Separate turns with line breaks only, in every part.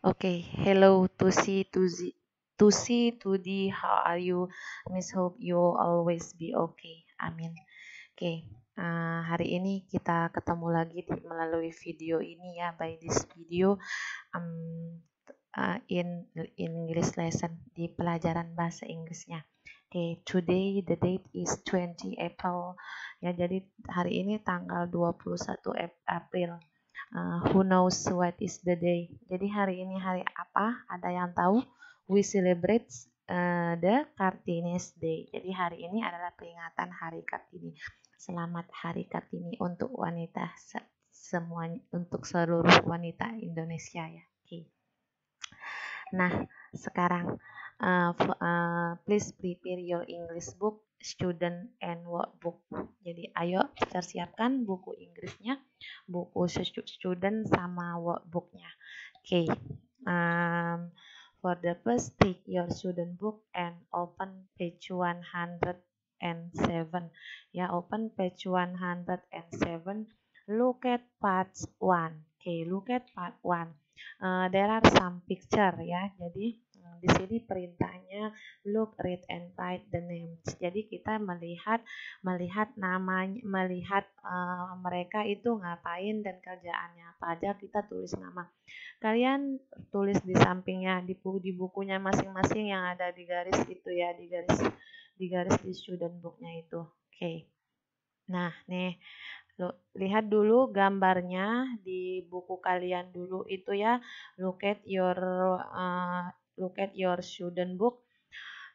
Okay, hello to the how are you? Miss hope you always be okay. Amin. Okay, hari ini kita ketemu lagi melalui video ini ya, by this video um, in English lesson di pelajaran bahasa Inggrisnya. Okay, today the date is 20 April. Ya, jadi hari ini tanggal 21 April. Who knows what is the day? Jadi hari ini hari apa? Ada yang tahu? We celebrate the Kartini's Day. Jadi hari ini adalah peringatan Hari Kartini. Selamat Hari Kartini untuk wanita semuanya, untuk seluruh wanita Indonesia ya. Okay. Nah, sekarang please prepare your English book, student and workbook. Jadi ayo persiapkan buku Inggrisnya, buku student sama workbooknya. Okay. For the first, take your student book and open page 107. Ya, open page 107. Look at part 1. Okay, look at part 1. There are some picture ya. Jadi di sini perintahnya look, read and write the names. Jadi kita melihat namanya, melihat mereka itu ngapain dan kerjaannya apa aja, kita tulis nama. Kalian tulis di sampingnya di bukunya masing-masing yang ada di garis itu ya, di garis di student booknya itu. Oke. Nah, nih lihat dulu gambarnya di buku kalian dulu itu ya. Look at your student book.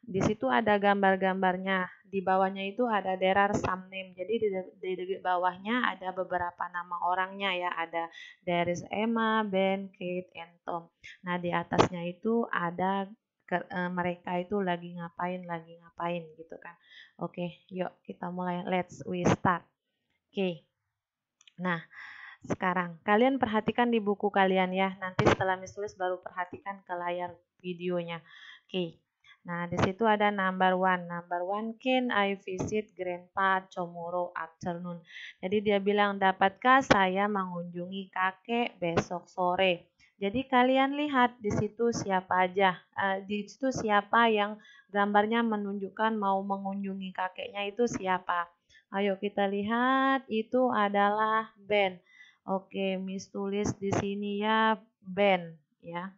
Di situ ada gambar-gambarnya. Di bawahnya itu ada there are some name. Jadi di bawahnya ada beberapa nama orangnya ya. Ada there is Emma, Ben, Kate, and Tom. Nah, di atasnya itu ada mereka itu lagi ngapain gitu kan. Oke, yuk kita mulai. We start. Oke. Nah, sekarang kalian perhatikan di buku kalian ya. Nanti setelah tulis baru perhatikan ke layar videonya. Oke. Nah, di situ ada number one. Number one, can I visit grandpa tomorrow afternoon? Jadi dia bilang, dapatkah saya mengunjungi kakek besok sore? Jadi kalian lihat di situ siapa aja. Di situ siapa yang gambarnya menunjukkan mau mengunjungi kakeknya itu siapa. Ayo kita lihat, itu adalah Ben. Oke, Miss tulis di sini ya Ben ya.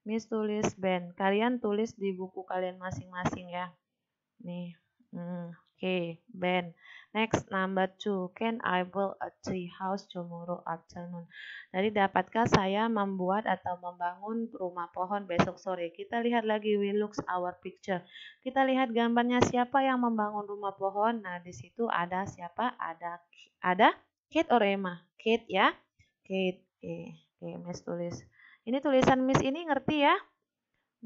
Miss tulis Ben. Kalian tulis di buku kalian masing-masing ya. Nih. Oke, Ben. Next, number 2. Can I build a tree house tomorrow afternoon? Jadi, dapatkah saya membuat atau membangun rumah pohon besok sore? Kita lihat lagi, we look our picture. Kita lihat gambarnya siapa yang membangun rumah pohon. Nah, di situ ada siapa? Ada Kate or Emma? Kate ya. Kate. Oke, Miss tulis. Ini tulisan Miss ini ngerti ya?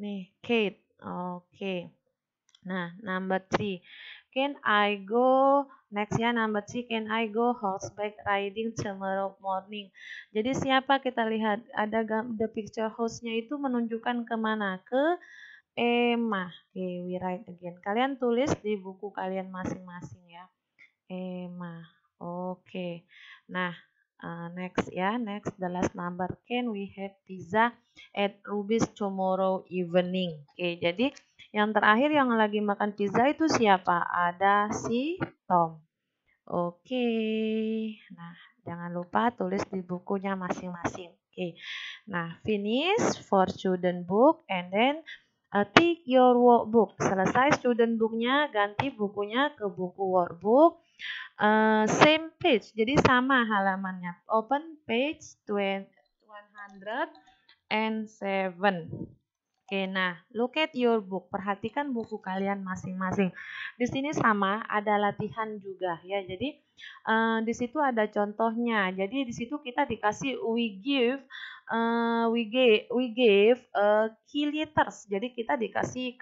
Nih, Kate. Oke. Nah, number 3. Can I go next ya, number 3. Can I go horseback riding tomorrow morning? Jadi siapa kita lihat? Ada the picture house-nya itu menunjukkan kemana? Ke Emma. Oke, we write again. Kalian tulis di buku kalian masing-masing ya. Emma. Oke. Nah, next ya, next the last number. Can we have pizza at Ruby's tomorrow evening? Oke, jadi yang terakhir yang lagi makan pizza itu siapa? Ada si Tom. Oke. Nah, jangan lupa tulis di bukunya masing-masing. Oke. Nah, finish for student book and then take your workbook. Selesai student booknya, ganti bukunya ke buku workbook. Same page, jadi sama halamannya. Open page 107. Oke, nah, look at your book. Perhatikan buku kalian masing-masing. Di sini sama, ada latihan juga ya. Jadi di situ ada contohnya. Jadi di situ kita dikasih we give key letters. Jadi kita dikasih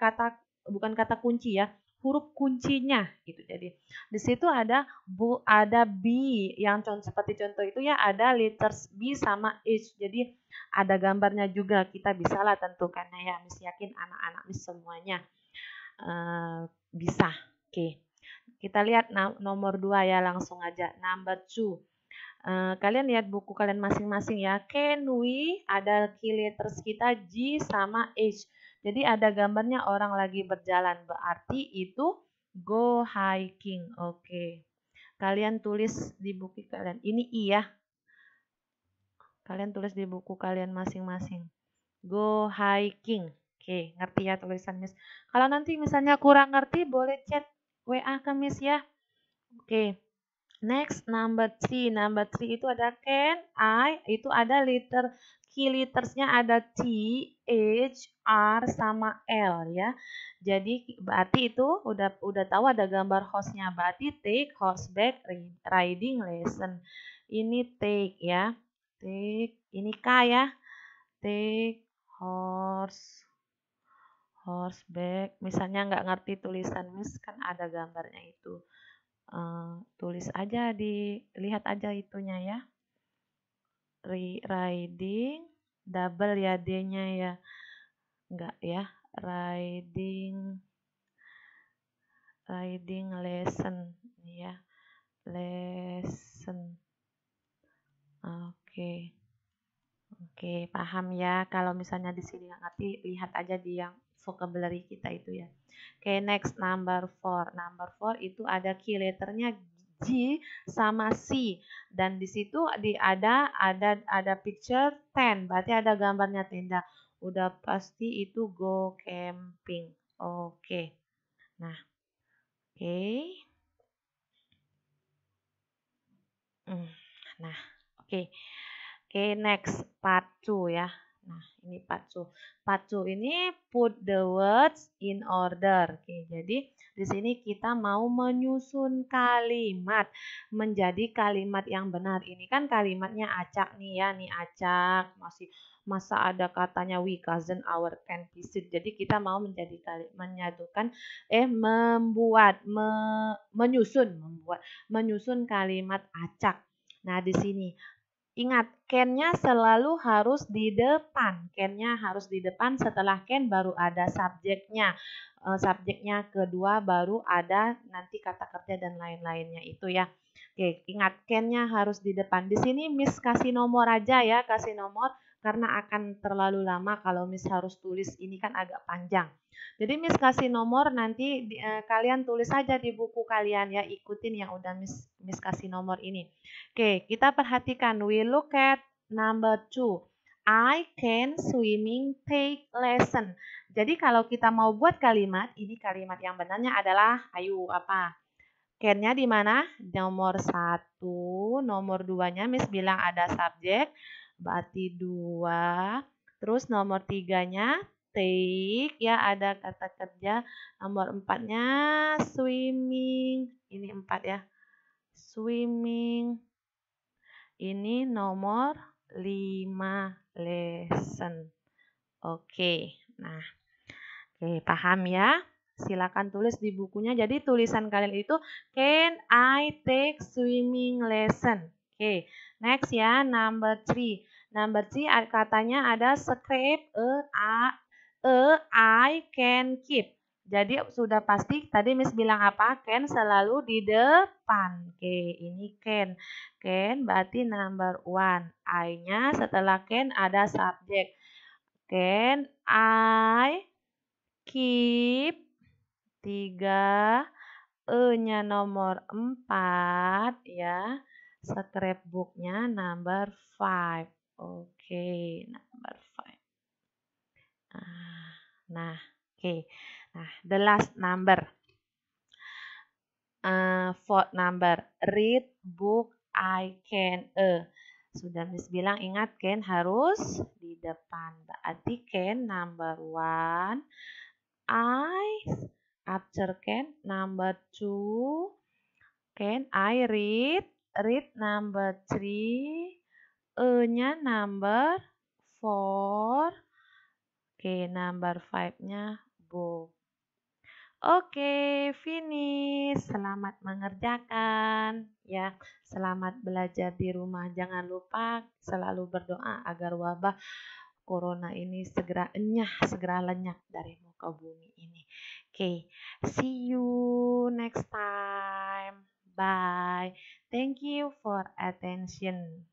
bukan kata kunci ya, huruf kuncinya gitu. Jadi di situ ada B yang seperti contoh itu ya, ada letters B sama H. Jadi ada gambarnya juga, kita bisa lah tentukannya ya. Miss yakin anak-anak Miss semuanya bisa. Oke. Kita lihat nomor 2 ya, langsung aja. Number 2. Kalian lihat buku kalian masing-masing ya. Can we, ada key letters kita G sama H. Jadi ada gambarnya orang lagi berjalan. Berarti itu go hiking. Oke. Kalian tulis di buku kalian. Ini I ya. Kalian tulis di buku kalian masing-masing. Go hiking. Oke, ngerti ya tulisan Miss. Kalau nanti misalnya kurang ngerti, boleh chat WA ke Miss ya. Oke. Next, number 3. Number 3 itu ada can, I, itu ada key lettersnya ada T, H, R, sama L ya. Jadi berarti itu udah tahu ada gambar horse-nya. Berarti take horseback riding lesson. Ini take ya. Take, ini K ya. Take horseback. Misalnya nggak ngerti tulisan Miss, kan ada gambarnya itu. Tulis aja, lihat aja itunya ya. Riding, double ya D-nya ya. Enggak ya. Riding lesson ya. Lesson. Oke. Oke, paham ya. Kalau misalnya di sini nggak ngerti, lihat aja di yang vocabulary kita itu ya. Oke, next number 4. Number 4 itu ada key letternya G sama C, dan di situ ada picture tent, berarti ada gambarnya tenda. Udah pasti itu go camping. Oke. Nah, oke. Nah, oke. Oke, next part 2 ya. Nah, ini part 2. Part 2 ini put the words in order. Oke, jadi di sini kita mau menyusun kalimat menjadi kalimat yang benar. Ini kan kalimatnya acak nih ya, nih acak. Masa ada katanya we cousin our can visit. Jadi kita mau menyusun kalimat acak. Nah, di sini ingat, can-nya selalu harus di depan. Can-nya harus di depan, setelah can baru ada subjeknya. Subjeknya kedua baru ada nanti kata kerja dan lain-lainnya itu ya. Oke, ingat can-nya harus di depan. Di sini Miss kasih nomor aja ya, kasih nomor karena akan terlalu lama kalau Miss harus tulis, ini kan agak panjang. Jadi Miss kasih nomor, nanti kalian tulis aja di buku kalian ya, ikutin yang udah Miss kasih nomor ini. Oke, kita perhatikan. We look at number 2. I can swimming take lesson. Jadi kalau kita mau buat kalimat, ini kalimat yang benarnya adalah, ayo apa? Can-nya di mana? Nomor 1, nomor 2-nya Miss bilang ada subjek, berarti 2. Terus nomor 3-nya take, ya ada kata kerja. Nomor 4-nya swimming. Ini 4 ya. Swimming. Ini nomor 5 lesson. Oke. Nah, oke, paham ya? Silakan tulis di bukunya. Jadi tulisan kalian itu can I take swimming lesson? Oke. Next ya, number 3. Number 3 katanya ada scrape I can keep. Jadi sudah pasti tadi Miss bilang apa? Can selalu di depan. Oke, ini can. Can berarti number 1. I-nya setelah can ada subjek. Can I keep 3. E-nya nomor 4 ya. Scrapbook-nya number 5. Oke, number 5. Nah, oke. Nah, the last number. Fourth number. Read book I can. Sudah Miss bilang, ingat can harus di depan. Berarti can number 1. I after can number 2. Can I read? Read number 3. E-nya number 4. Oke, number 5-nya book. Oke, finish. Selamat mengerjakan ya. Selamat belajar di rumah. Jangan lupa selalu berdoa agar wabah corona ini segera lenyap dari muka bumi ini. Oke, see you next time. Bye. Thank you for attention.